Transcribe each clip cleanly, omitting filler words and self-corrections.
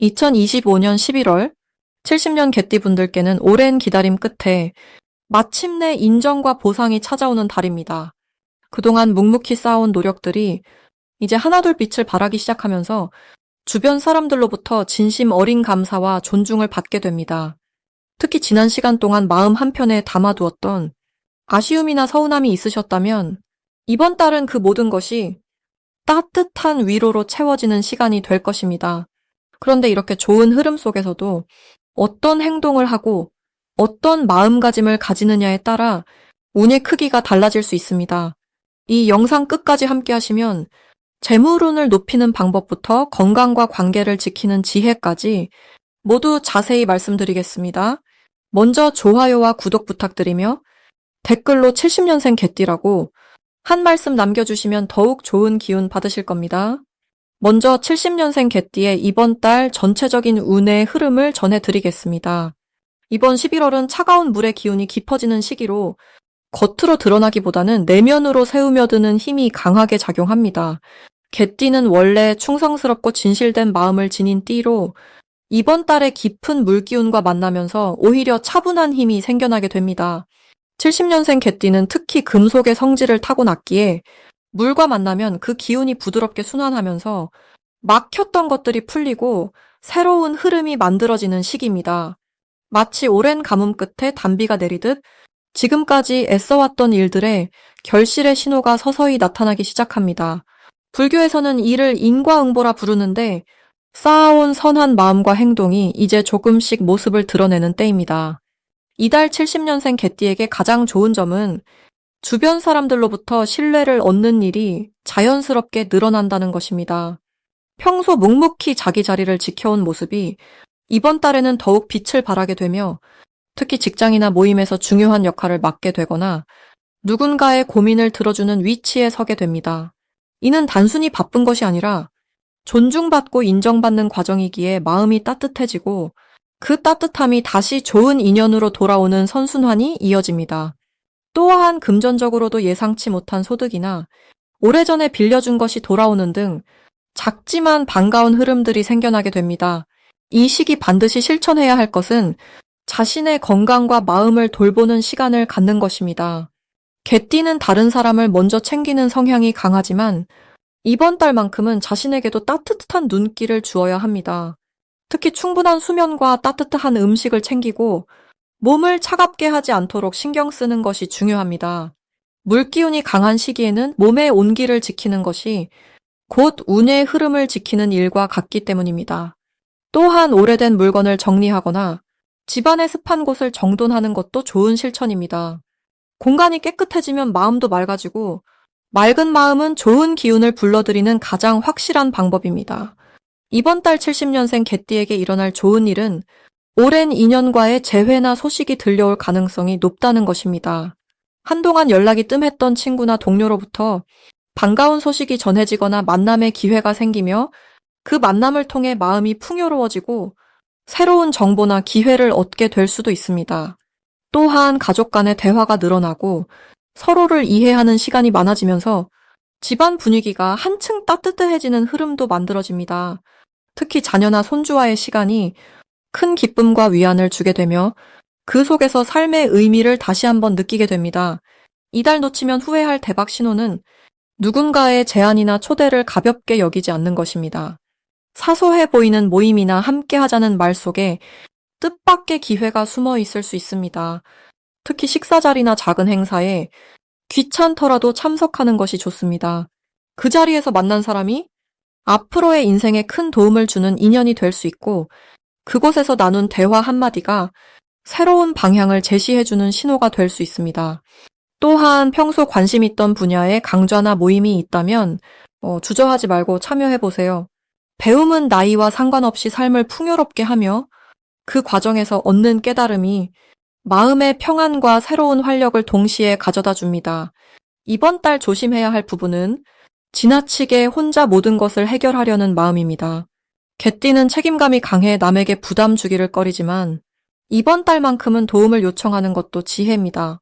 2025년 11월 70년 개띠분들께는 오랜 기다림 끝에 마침내 인정과 보상이 찾아오는 달입니다. 그동안 묵묵히 쌓아온 노력들이 이제 하나둘 빛을 발하기 시작하면서 주변 사람들로부터 진심 어린 감사와 존중을 받게 됩니다. 특히 지난 시간 동안 마음 한편에 담아두었던 아쉬움이나 서운함이 있으셨다면 이번 달은 그 모든 것이 따뜻한 위로로 채워지는 시간이 될 것입니다. 그런데 이렇게 좋은 흐름 속에서도 어떤 행동을 하고 어떤 마음가짐을 가지느냐에 따라 운의 크기가 달라질 수 있습니다. 이 영상 끝까지 함께 하시면 재물운을 높이는 방법부터 건강과 관계를 지키는 지혜까지 모두 자세히 말씀드리겠습니다. 먼저 좋아요와 구독 부탁드리며 댓글로 70년생 개띠라고 한 말씀 남겨주시면 더욱 좋은 기운 받으실 겁니다. 먼저 70년생 개띠의 이번 달 전체적인 운의 흐름을 전해드리겠습니다. 이번 11월은 차가운 물의 기운이 깊어지는 시기로 겉으로 드러나기보다는 내면으로 새우며드는 힘이 강하게 작용합니다. 개띠는 원래 충성스럽고 진실된 마음을 지닌 띠로 이번 달에 깊은 물기운과 만나면서 오히려 차분한 힘이 생겨나게 됩니다. 70년생 개띠는 특히 금속의 성질을 타고났기에 물과 만나면 그 기운이 부드럽게 순환하면서 막혔던 것들이 풀리고 새로운 흐름이 만들어지는 시기입니다. 마치 오랜 가뭄 끝에 단비가 내리듯 지금까지 애써왔던 일들에 결실의 신호가 서서히 나타나기 시작합니다. 불교에서는 이를 인과응보라 부르는데 쌓아온 선한 마음과 행동이 이제 조금씩 모습을 드러내는 때입니다. 이달 70년생 개띠에게 가장 좋은 점은 주변 사람들로부터 신뢰를 얻는 일이 자연스럽게 늘어난다는 것입니다. 평소 묵묵히 자기 자리를 지켜온 모습이 이번 달에는 더욱 빛을 발하게 되며 특히 직장이나 모임에서 중요한 역할을 맡게 되거나 누군가의 고민을 들어주는 위치에 서게 됩니다. 이는 단순히 바쁜 것이 아니라 존중받고 인정받는 과정이기에 마음이 따뜻해지고 그 따뜻함이 다시 좋은 인연으로 돌아오는 선순환이 이어집니다. 또한 금전적으로도 예상치 못한 소득이나 오래전에 빌려준 것이 돌아오는 등 작지만 반가운 흐름들이 생겨나게 됩니다. 이 시기 반드시 실천해야 할 것은 자신의 건강과 마음을 돌보는 시간을 갖는 것입니다. 개띠는 다른 사람을 먼저 챙기는 성향이 강하지만 이번 달만큼은 자신에게도 따뜻한 눈길을 주어야 합니다. 특히 충분한 수면과 따뜻한 음식을 챙기고 몸을 차갑게 하지 않도록 신경 쓰는 것이 중요합니다. 물기운이 강한 시기에는 몸의 온기를 지키는 것이 곧 운의 흐름을 지키는 일과 같기 때문입니다. 또한 오래된 물건을 정리하거나 집안의 습한 곳을 정돈하는 것도 좋은 실천입니다. 공간이 깨끗해지면 마음도 맑아지고 맑은 마음은 좋은 기운을 불러들이는 가장 확실한 방법입니다. 이번 달 70년생 개띠에게 일어날 좋은 일은 오랜 인연과의 재회나 소식이 들려올 가능성이 높다는 것입니다. 한동안 연락이 뜸했던 친구나 동료로부터 반가운 소식이 전해지거나 만남의 기회가 생기며 그 만남을 통해 마음이 풍요로워지고 새로운 정보나 기회를 얻게 될 수도 있습니다. 또한 가족 간의 대화가 늘어나고 서로를 이해하는 시간이 많아지면서 집안 분위기가 한층 따뜻해지는 흐름도 만들어집니다. 특히 자녀나 손주와의 시간이 큰 기쁨과 위안을 주게 되며 그 속에서 삶의 의미를 다시 한번 느끼게 됩니다. 이달 놓치면 후회할 대박 신호는 누군가의 제안이나 초대를 가볍게 여기지 않는 것입니다. 사소해 보이는 모임이나 함께 하자는 말 속에 뜻밖의 기회가 숨어 있을 수 있습니다. 특히 식사 자리나 작은 행사에 귀찮더라도 참석하는 것이 좋습니다. 그 자리에서 만난 사람이 앞으로의 인생에 큰 도움을 주는 인연이 될 수 있고 그곳에서 나눈 대화 한마디가 새로운 방향을 제시해주는 신호가 될 수 있습니다. 또한 평소 관심 있던 분야에 강좌나 모임이 있다면 주저하지 말고 참여해보세요. 배움은 나이와 상관없이 삶을 풍요롭게 하며 그 과정에서 얻는 깨달음이 마음의 평안과 새로운 활력을 동시에 가져다 줍니다. 이번 달 조심해야 할 부분은 지나치게 혼자 모든 것을 해결하려는 마음입니다. 개띠는 책임감이 강해 남에게 부담 주기를 꺼리지만 이번 달만큼은 도움을 요청하는 것도 지혜입니다.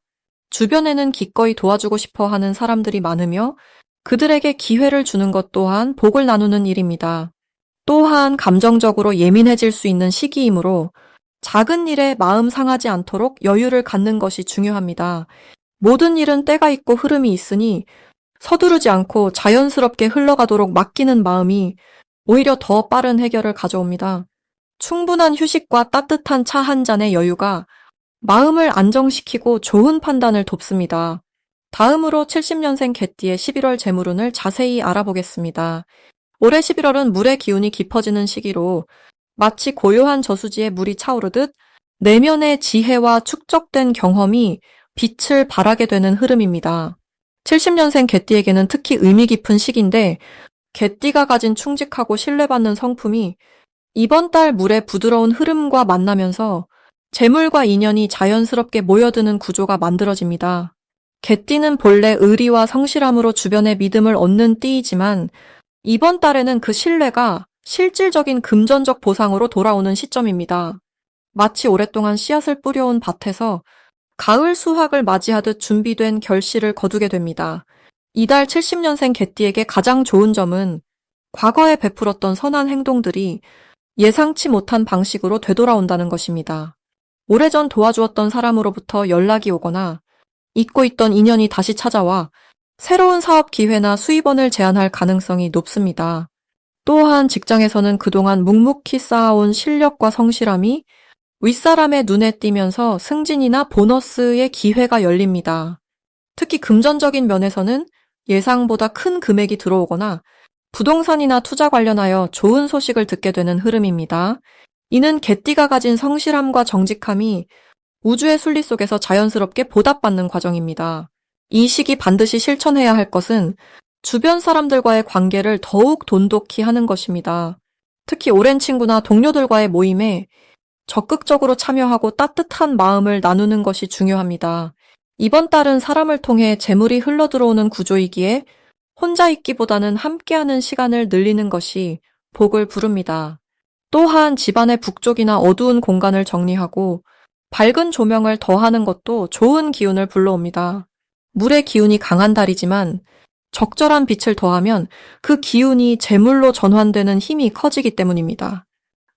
주변에는 기꺼이 도와주고 싶어 하는 사람들이 많으며 그들에게 기회를 주는 것 또한 복을 나누는 일입니다. 또한 감정적으로 예민해질 수 있는 시기이므로 작은 일에 마음 상하지 않도록 여유를 갖는 것이 중요합니다. 모든 일은 때가 있고 흐름이 있으니 서두르지 않고 자연스럽게 흘러가도록 맡기는 마음이 오히려 더 빠른 해결을 가져옵니다. 충분한 휴식과 따뜻한 차 한 잔의 여유가 마음을 안정시키고 좋은 판단을 돕습니다. 다음으로 70년생 개띠의 11월 재물운을 자세히 알아보겠습니다. 올해 11월은 물의 기운이 깊어지는 시기로 마치 고요한 저수지에 물이 차오르듯 내면의 지혜와 축적된 경험이 빛을 발하게 되는 흐름입니다. 70년생 개띠에게는 특히 의미 깊은 시기인데 개띠가 가진 충직하고 신뢰받는 성품이 이번 달 물의 부드러운 흐름과 만나면서 재물과 인연이 자연스럽게 모여드는 구조가 만들어집니다. 개띠는 본래 의리와 성실함으로 주변의 믿음을 얻는 띠이지만 이번 달에는 그 신뢰가 실질적인 금전적 보상으로 돌아오는 시점입니다. 마치 오랫동안 씨앗을 뿌려온 밭에서 가을 수확을 맞이하듯 준비된 결실을 거두게 됩니다. 이달 70년생 개띠에게 가장 좋은 점은 과거에 베풀었던 선한 행동들이 예상치 못한 방식으로 되돌아온다는 것입니다. 오래전 도와주었던 사람으로부터 연락이 오거나 잊고 있던 인연이 다시 찾아와 새로운 사업 기회나 수입원을 제안할 가능성이 높습니다. 또한 직장에서는 그동안 묵묵히 쌓아온 실력과 성실함이 윗사람의 눈에 띄면서 승진이나 보너스의 기회가 열립니다. 특히 금전적인 면에서는 예상보다 큰 금액이 들어오거나 부동산이나 투자 관련하여 좋은 소식을 듣게 되는 흐름입니다. 이는 개띠가 가진 성실함과 정직함이 우주의 순리 속에서 자연스럽게 보답받는 과정입니다. 이 시기 반드시 실천해야 할 것은 주변 사람들과의 관계를 더욱 돈독히 하는 것입니다. 특히 오랜 친구나 동료들과의 모임에 적극적으로 참여하고 따뜻한 마음을 나누는 것이 중요합니다. 이번 달은 사람을 통해 재물이 흘러들어오는 구조이기에 혼자 있기보다는 함께하는 시간을 늘리는 것이 복을 부릅니다. 또한 집안의 북쪽이나 어두운 공간을 정리하고 밝은 조명을 더하는 것도 좋은 기운을 불러옵니다. 물의 기운이 강한 달이지만 적절한 빛을 더하면 그 기운이 재물로 전환되는 힘이 커지기 때문입니다.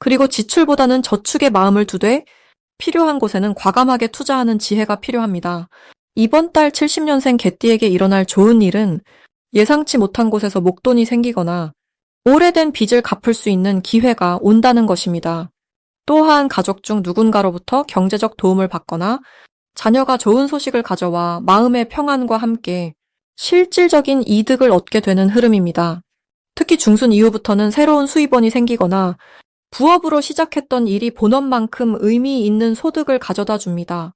그리고 지출보다는 저축에 마음을 두되 필요한 곳에는 과감하게 투자하는 지혜가 필요합니다. 이번 달 70년생 개띠에게 일어날 좋은 일은 예상치 못한 곳에서 목돈이 생기거나 오래된 빚을 갚을 수 있는 기회가 온다는 것입니다. 또한 가족 중 누군가로부터 경제적 도움을 받거나 자녀가 좋은 소식을 가져와 마음의 평안과 함께 실질적인 이득을 얻게 되는 흐름입니다. 특히 중순 이후부터는 새로운 수입원이 생기거나 부업으로 시작했던 일이 본업만큼 의미 있는 소득을 가져다 줍니다.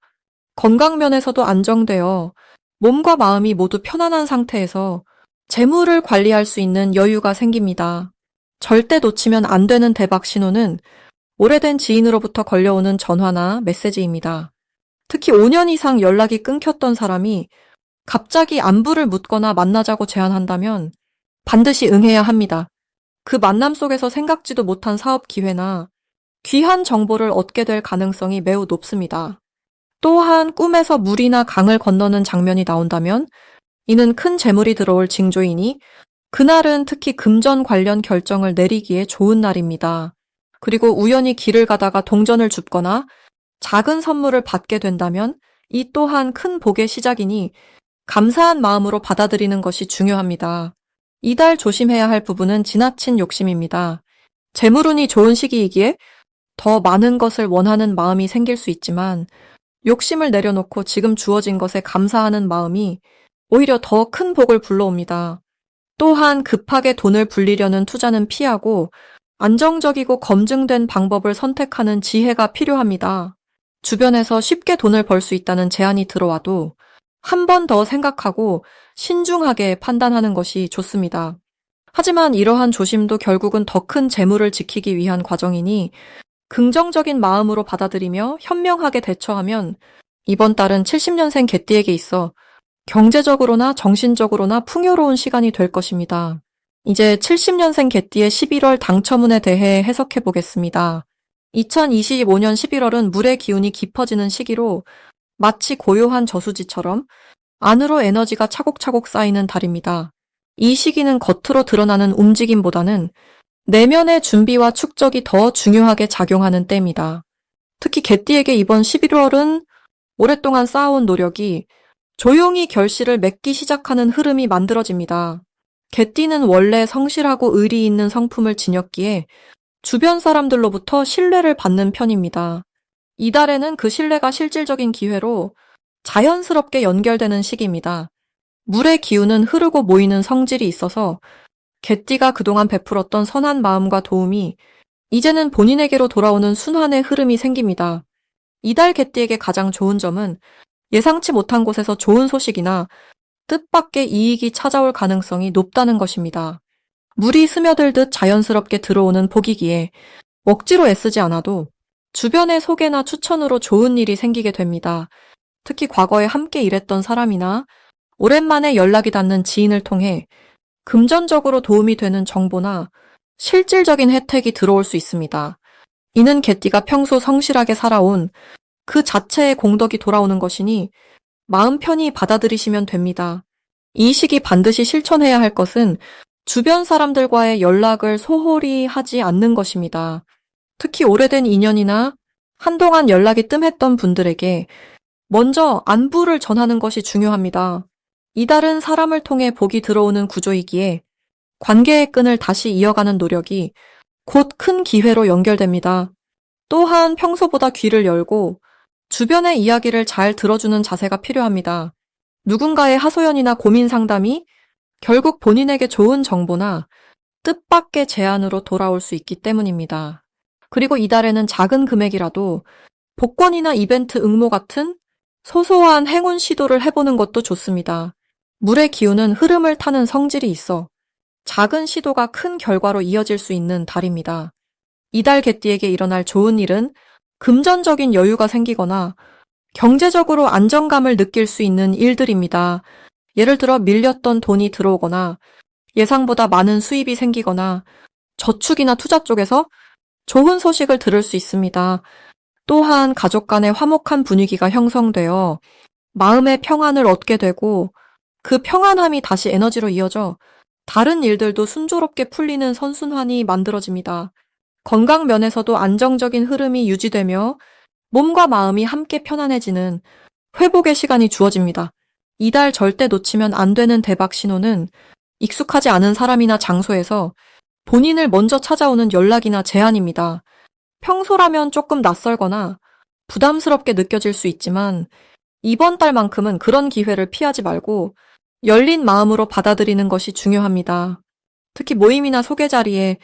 건강 면에서도 안정되어 몸과 마음이 모두 편안한 상태에서 재물을 관리할 수 있는 여유가 생깁니다. 절대 놓치면 안 되는 대박 신호는 오래된 지인으로부터 걸려오는 전화나 메시지입니다. 특히 5년 이상 연락이 끊겼던 사람이 갑자기 안부를 묻거나 만나자고 제안한다면 반드시 응해야 합니다. 그 만남 속에서 생각지도 못한 사업 기회나 귀한 정보를 얻게 될 가능성이 매우 높습니다. 또한 꿈에서 물이나 강을 건너는 장면이 나온다면 이는 큰 재물이 들어올 징조이니 그날은 특히 금전 관련 결정을 내리기에 좋은 날입니다. 그리고 우연히 길을 가다가 동전을 줍거나 작은 선물을 받게 된다면 이 또한 큰 복의 시작이니 감사한 마음으로 받아들이는 것이 중요합니다. 이달 조심해야 할 부분은 지나친 욕심입니다. 재물운이 좋은 시기이기에 더 많은 것을 원하는 마음이 생길 수 있지만 욕심을 내려놓고 지금 주어진 것에 감사하는 마음이 오히려 더 큰 복을 불러옵니다. 또한 급하게 돈을 불리려는 투자는 피하고 안정적이고 검증된 방법을 선택하는 지혜가 필요합니다. 주변에서 쉽게 돈을 벌 수 있다는 제안이 들어와도 한 번 더 생각하고 신중하게 판단하는 것이 좋습니다. 하지만 이러한 조심도 결국은 더 큰 재물을 지키기 위한 과정이니 긍정적인 마음으로 받아들이며 현명하게 대처하면 이번 달은 70년생 개띠에게 있어 경제적으로나 정신적으로나 풍요로운 시간이 될 것입니다. 이제 70년생 개띠의 11월 당첨운에 대해 해석해 보겠습니다. 2025년 11월은 물의 기운이 깊어지는 시기로 마치 고요한 저수지처럼 안으로 에너지가 차곡차곡 쌓이는 달입니다. 이 시기는 겉으로 드러나는 움직임보다는 내면의 준비와 축적이 더 중요하게 작용하는 때입니다. 특히 개띠에게 이번 11월은 오랫동안 쌓아온 노력이 조용히 결실을 맺기 시작하는 흐름이 만들어집니다. 개띠는 원래 성실하고 의리 있는 성품을 지녔기에 주변 사람들로부터 신뢰를 받는 편입니다. 이달에는 그 신뢰가 실질적인 기회로 자연스럽게 연결되는 시기입니다. 물의 기운은 흐르고 모이는 성질이 있어서 개띠가 그동안 베풀었던 선한 마음과 도움이 이제는 본인에게로 돌아오는 순환의 흐름이 생깁니다. 이달 개띠에게 가장 좋은 점은 예상치 못한 곳에서 좋은 소식이나 뜻밖의 이익이 찾아올 가능성이 높다는 것입니다. 물이 스며들듯 자연스럽게 들어오는 복이기에 억지로 애쓰지 않아도 주변의 소개나 추천으로 좋은 일이 생기게 됩니다. 특히 과거에 함께 일했던 사람이나 오랜만에 연락이 닿는 지인을 통해 금전적으로 도움이 되는 정보나 실질적인 혜택이 들어올 수 있습니다. 이는 개띠가 평소 성실하게 살아온 그 자체의 공덕이 돌아오는 것이니 마음 편히 받아들이시면 됩니다. 이 시기 반드시 실천해야 할 것은 주변 사람들과의 연락을 소홀히 하지 않는 것입니다. 특히 오래된 인연이나 한동안 연락이 뜸했던 분들에게 먼저 안부를 전하는 것이 중요합니다. 이달은 사람을 통해 복이 들어오는 구조이기에 관계의 끈을 다시 이어가는 노력이 곧 큰 기회로 연결됩니다. 또한 평소보다 귀를 열고 주변의 이야기를 잘 들어주는 자세가 필요합니다. 누군가의 하소연이나 고민 상담이 결국 본인에게 좋은 정보나 뜻밖의 제안으로 돌아올 수 있기 때문입니다. 그리고 이달에는 작은 금액이라도 복권이나 이벤트 응모 같은 소소한 행운 시도를 해보는 것도 좋습니다. 물의 기운은 흐름을 타는 성질이 있어 작은 시도가 큰 결과로 이어질 수 있는 달입니다. 이달 개띠에게 일어날 좋은 일은 금전적인 여유가 생기거나 경제적으로 안정감을 느낄 수 있는 일들입니다. 예를 들어 밀렸던 돈이 들어오거나 예상보다 많은 수입이 생기거나 저축이나 투자 쪽에서 좋은 소식을 들을 수 있습니다. 또한 가족 간의 화목한 분위기가 형성되어 마음의 평안을 얻게 되고 그 평안함이 다시 에너지로 이어져 다른 일들도 순조롭게 풀리는 선순환이 만들어집니다. 건강 면에서도 안정적인 흐름이 유지되며 몸과 마음이 함께 편안해지는 회복의 시간이 주어집니다. 이달 절대 놓치면 안 되는 대박 신호는 익숙하지 않은 사람이나 장소에서 본인을 먼저 찾아오는 연락이나 제안입니다. 평소라면 조금 낯설거나 부담스럽게 느껴질 수 있지만 이번 달만큼은 그런 기회를 피하지 말고 열린 마음으로 받아들이는 것이 중요합니다. 특히 모임이나 소개 자리에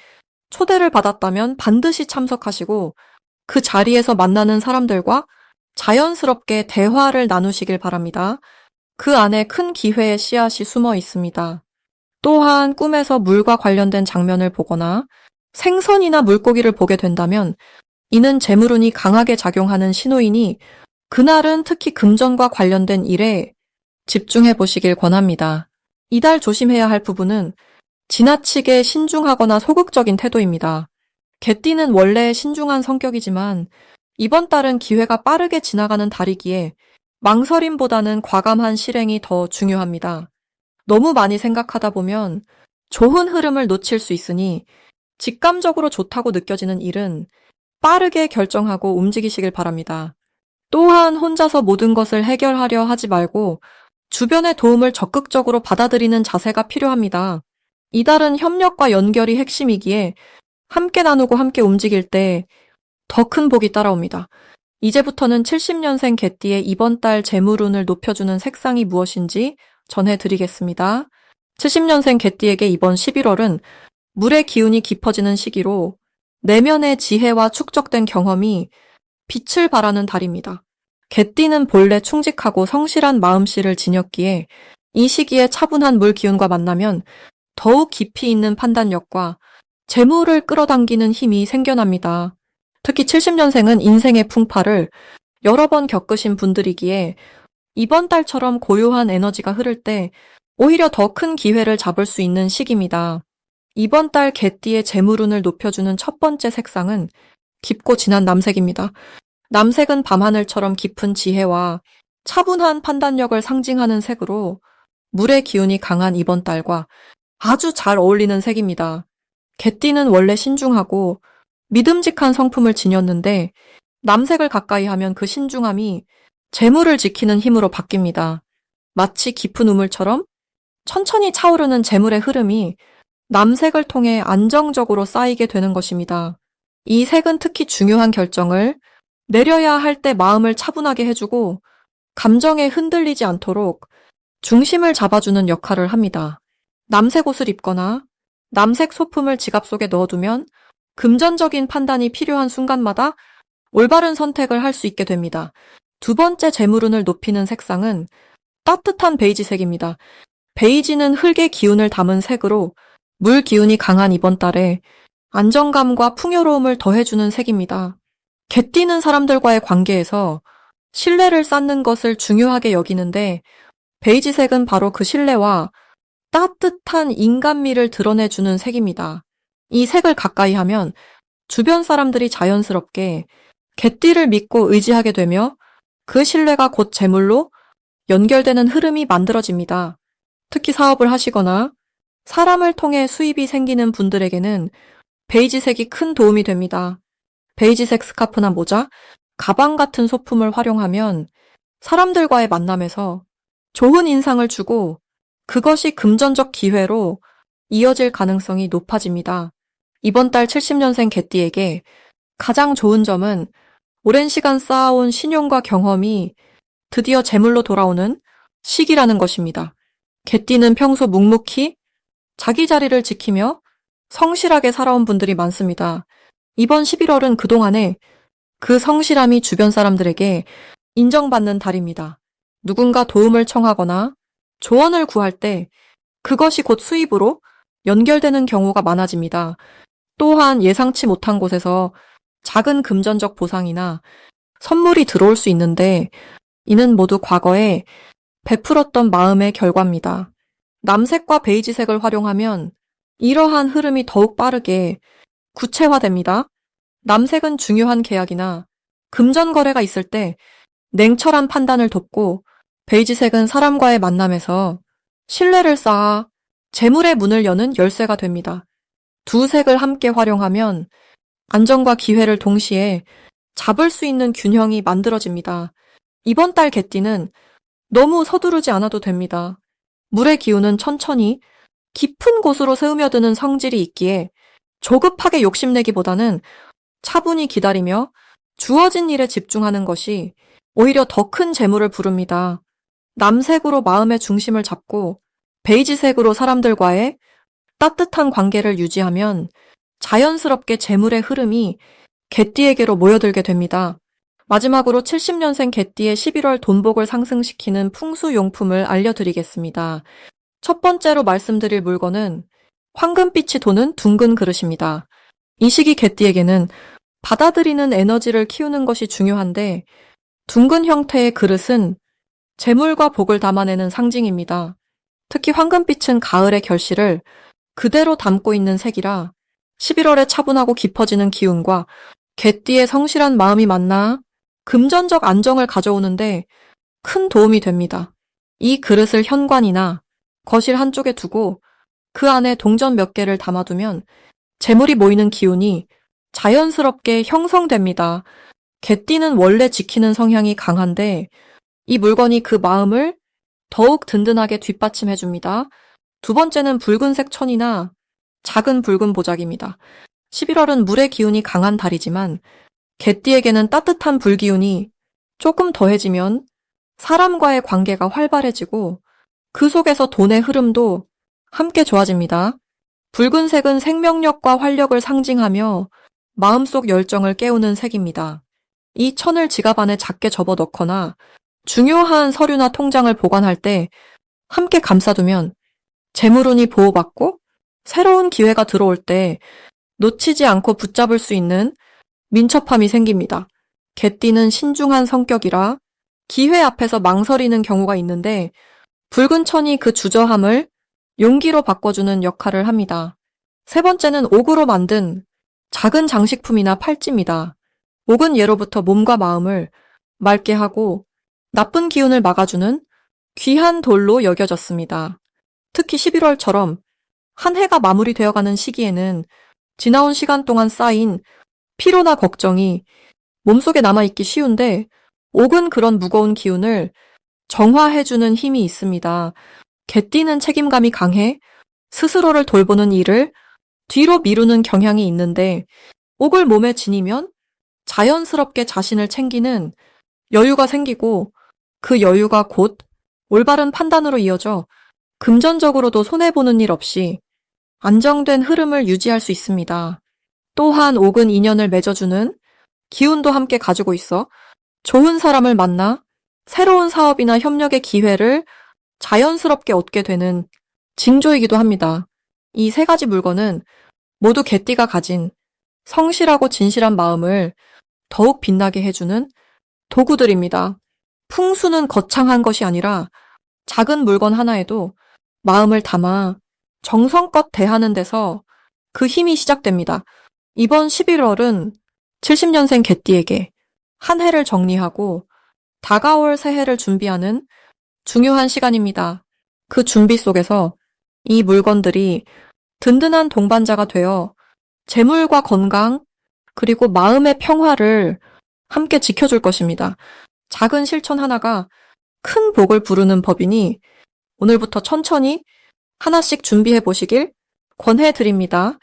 초대를 받았다면 반드시 참석하시고 그 자리에서 만나는 사람들과 자연스럽게 대화를 나누시길 바랍니다. 그 안에 큰 기회의 씨앗이 숨어 있습니다. 또한 꿈에서 물과 관련된 장면을 보거나 생선이나 물고기를 보게 된다면 이는 재물운이 강하게 작용하는 신호이니 그날은 특히 금전과 관련된 일에 집중해 보시길 권합니다. 이달 조심해야 할 부분은 지나치게 신중하거나 소극적인 태도입니다. 개띠는 원래 신중한 성격이지만 이번 달은 기회가 빠르게 지나가는 달이기에 망설임보다는 과감한 실행이 더 중요합니다. 너무 많이 생각하다 보면 좋은 흐름을 놓칠 수 있으니 직감적으로 좋다고 느껴지는 일은 빠르게 결정하고 움직이시길 바랍니다. 또한 혼자서 모든 것을 해결하려 하지 말고 주변의 도움을 적극적으로 받아들이는 자세가 필요합니다. 이달은 협력과 연결이 핵심이기에 함께 나누고 함께 움직일 때 더 큰 복이 따라옵니다. 이제부터는 70년생 개띠의 이번 달 재물운을 높여주는 색상이 무엇인지 전해드리겠습니다. 70년생 개띠에게 이번 11월은 물의 기운이 깊어지는 시기로 내면의 지혜와 축적된 경험이 빛을 발하는 달입니다. 개띠는 본래 충직하고 성실한 마음씨를 지녔기에 이 시기에 차분한 물 기운과 만나면 더욱 깊이 있는 판단력과 재물을 끌어당기는 힘이 생겨납니다. 특히 70년생은 인생의 풍파를 여러 번 겪으신 분들이기에 이번 달처럼 고요한 에너지가 흐를 때 오히려 더 큰 기회를 잡을 수 있는 시기입니다. 이번 달 개띠의 재물운을 높여주는 첫 번째 색상은 깊고 진한 남색입니다. 남색은 밤하늘처럼 깊은 지혜와 차분한 판단력을 상징하는 색으로 물의 기운이 강한 이번 달과 아주 잘 어울리는 색입니다. 개띠는 원래 신중하고 믿음직한 성품을 지녔는데 남색을 가까이 하면 그 신중함이 재물을 지키는 힘으로 바뀝니다. 마치 깊은 우물처럼 천천히 차오르는 재물의 흐름이 남색을 통해 안정적으로 쌓이게 되는 것입니다. 이 색은 특히 중요한 결정을 내려야 할 때 마음을 차분하게 해주고 감정에 흔들리지 않도록 중심을 잡아주는 역할을 합니다. 남색 옷을 입거나 남색 소품을 지갑 속에 넣어두면 금전적인 판단이 필요한 순간마다 올바른 선택을 할 수 있게 됩니다. 두 번째 재물운을 높이는 색상은 따뜻한 베이지색입니다. 베이지는 흙의 기운을 담은 색으로 물 기운이 강한 이번 달에 안정감과 풍요로움을 더해주는 색입니다. 개띠는 사람들과의 관계에서 신뢰를 쌓는 것을 중요하게 여기는데 베이지색은 바로 그 신뢰와 따뜻한 인간미를 드러내주는 색입니다. 이 색을 가까이 하면 주변 사람들이 자연스럽게 개띠를 믿고 의지하게 되며 그 신뢰가 곧 재물로 연결되는 흐름이 만들어집니다. 특히 사업을 하시거나 사람을 통해 수입이 생기는 분들에게는 베이지색이 큰 도움이 됩니다. 베이지색 스카프나 모자, 가방 같은 소품을 활용하면 사람들과의 만남에서 좋은 인상을 주고 그것이 금전적 기회로 이어질 가능성이 높아집니다. 이번 달 70년생 개띠에게 가장 좋은 점은 오랜 시간 쌓아온 신용과 경험이 드디어 재물로 돌아오는 시기라는 것입니다. 개띠는 평소 묵묵히 자기 자리를 지키며 성실하게 살아온 분들이 많습니다. 이번 11월은 그동안에 그 성실함이 주변 사람들에게 인정받는 달입니다. 누군가 도움을 청하거나 조언을 구할 때 그것이 곧 수입으로 연결되는 경우가 많아집니다. 또한 예상치 못한 곳에서 작은 금전적 보상이나 선물이 들어올 수 있는데 이는 모두 과거에 베풀었던 마음의 결과입니다. 남색과 베이지색을 활용하면 이러한 흐름이 더욱 빠르게 구체화됩니다. 남색은 중요한 계약이나 금전 거래가 있을 때 냉철한 판단을 돕고 베이지색은 사람과의 만남에서 신뢰를 쌓아 재물의 문을 여는 열쇠가 됩니다. 두 색을 함께 활용하면 안정과 기회를 동시에 잡을 수 있는 균형이 만들어집니다. 이번 달 개띠는 너무 서두르지 않아도 됩니다. 물의 기운은 천천히 깊은 곳으로 스며드는 성질이 있기에 조급하게 욕심내기보다는 차분히 기다리며 주어진 일에 집중하는 것이 오히려 더 큰 재물을 부릅니다. 남색으로 마음의 중심을 잡고 베이지색으로 사람들과의 따뜻한 관계를 유지하면 자연스럽게 재물의 흐름이 개띠에게로 모여들게 됩니다. 마지막으로 70년생 개띠의 11월 돈복을 상승시키는 풍수용품을 알려드리겠습니다. 첫 번째로 말씀드릴 물건은 황금빛이 도는 둥근 그릇입니다. 이 시기 개띠에게는 받아들이는 에너지를 키우는 것이 중요한데 둥근 형태의 그릇은 재물과 복을 담아내는 상징입니다. 특히 황금빛은 가을의 결실을 그대로 담고 있는 색이라 11월에 차분하고 깊어지는 기운과 개띠의 성실한 마음이 만나 금전적 안정을 가져오는데 큰 도움이 됩니다. 이 그릇을 현관이나 거실 한쪽에 두고 그 안에 동전 몇 개를 담아두면 재물이 모이는 기운이 자연스럽게 형성됩니다. 개띠는 원래 지키는 성향이 강한데 이 물건이 그 마음을 더욱 든든하게 뒷받침해줍니다. 두 번째는 붉은색 천이나 작은 붉은 보자기입니다. 11월은 물의 기운이 강한 달이지만 개띠에게는 따뜻한 불기운이 조금 더해지면 사람과의 관계가 활발해지고 그 속에서 돈의 흐름도 함께 좋아집니다. 붉은색은 생명력과 활력을 상징하며 마음속 열정을 깨우는 색입니다. 이 천을 지갑 안에 작게 접어 넣거나 중요한 서류나 통장을 보관할 때 함께 감싸두면 재물운이 보호받고 새로운 기회가 들어올 때 놓치지 않고 붙잡을 수 있는 민첩함이 생깁니다. 개띠는 신중한 성격이라 기회 앞에서 망설이는 경우가 있는데 붉은 천이 그 주저함을 용기로 바꿔주는 역할을 합니다. 세 번째는 옥으로 만든 작은 장식품이나 팔찌입니다. 옥은 예로부터 몸과 마음을 맑게 하고 나쁜 기운을 막아주는 귀한 돌로 여겨졌습니다. 특히 11월처럼 한 해가 마무리되어가는 시기에는 지나온 시간 동안 쌓인 피로나 걱정이 몸속에 남아있기 쉬운데 옥은 그런 무거운 기운을 정화해주는 힘이 있습니다. 개띠는 책임감이 강해 스스로를 돌보는 일을 뒤로 미루는 경향이 있는데 옥을 몸에 지니면 자연스럽게 자신을 챙기는 여유가 생기고 그 여유가 곧 올바른 판단으로 이어져 금전적으로도 손해보는 일 없이 안정된 흐름을 유지할 수 있습니다. 또한 옥은 인연을 맺어주는 기운도 함께 가지고 있어 좋은 사람을 만나 새로운 사업이나 협력의 기회를 자연스럽게 얻게 되는 징조이기도 합니다. 이 세 가지 물건은 모두 개띠가 가진 성실하고 진실한 마음을 더욱 빛나게 해주는 도구들입니다. 풍수는 거창한 것이 아니라 작은 물건 하나에도 마음을 담아 정성껏 대하는 데서 그 힘이 시작됩니다. 이번 11월은 70년생 개띠에게 한 해를 정리하고 다가올 새해를 준비하는 중요한 시간입니다. 그 준비 속에서 이 물건들이 든든한 동반자가 되어 재물과 건강, 그리고 마음의 평화를 함께 지켜줄 것입니다. 작은 실천 하나가 큰 복을 부르는 법이니 오늘부터 천천히 하나씩 준비해 보시길 권해드립니다.